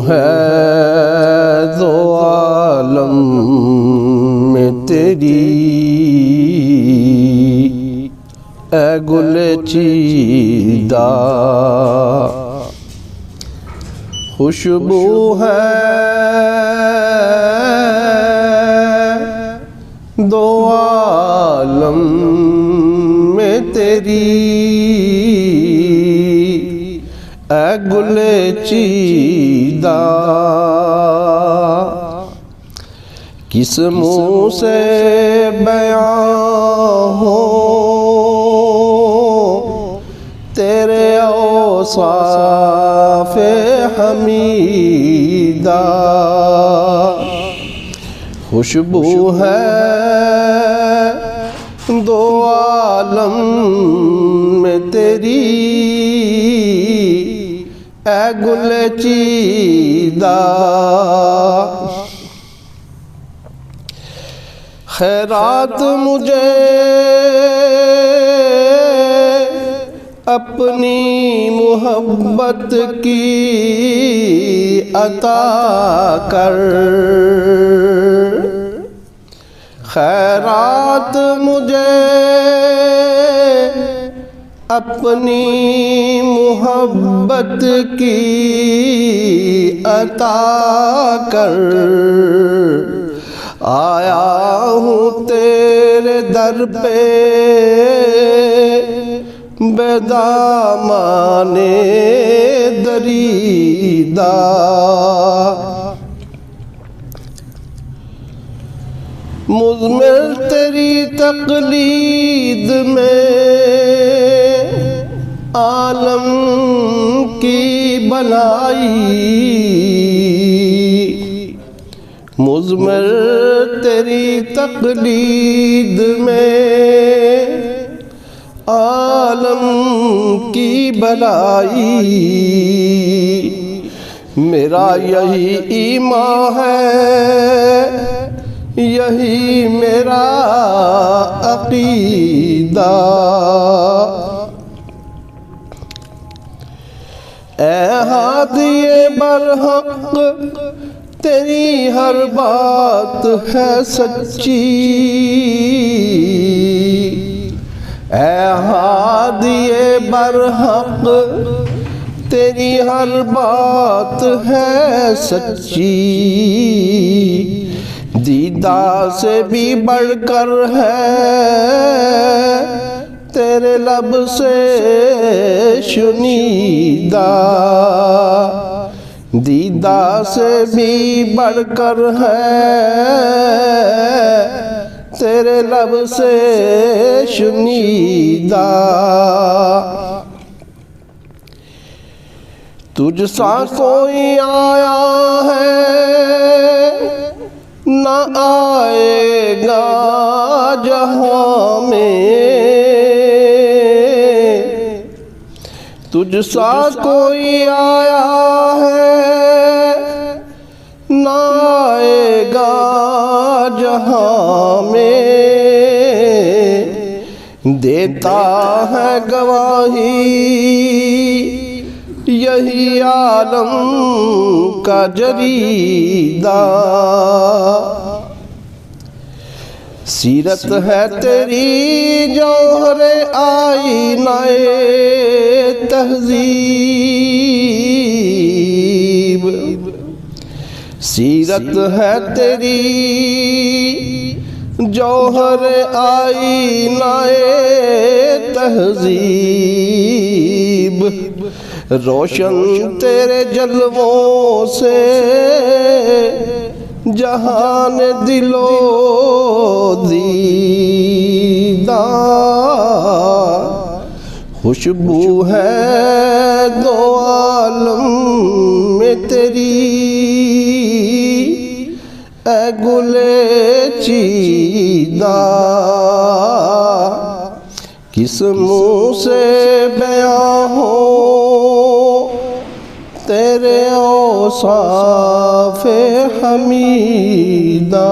है दो आलम में तेरी, ए गुले चीदा खुशबू है दो आलम में तेरी, ए गुले चीदा किस मुँह से बयां हो तेरे औसाफ़े हमीदा। खुशबू है दो आलम में तेरी, ए गुले चीदा खैरात मुझे अपनी मोहब्बत की अता कर, खैरात मुझे अपनी मोहब्बत की अता कर। आया हूँ तेरे दर पे बेदामाने दरीदा, मुज़मिर तेरी तक़लीद में आलम की बनाई, मुज़मिर तेरी तक़लीद में आलम की भलाई। मेरा यही ईमान है, यही मेरा अक़ीदा। ऐ हादिए बरहक़ तेरी हर बात है सच्ची, ऐ हादिए बरहक़ तेरी हर बात है सच्ची। दीदा से भी बढ़कर है तेरे लब से शुनीदा, दीदा से भी बढ़कर है तेरे लब से शुनीदा। तुझसा कोई आया है न आएगा जहाँ में, तुझसा कोई आया है न आएगा जहाँ में। देता है गवाही यही आलम का जरीदा, सीरत है तेरी जौहरे आईनाए तहज़ीब, सीरत है तेरी जौहरे आईनाए तहज़ीब। रोशन तेरे जलवों से जहान दिलो दीदा, खुशबू है दो आलम में तेरी, ए गुले चीदा। किस मुँह से बयां हो तेरे औसाफ़े हमीदा।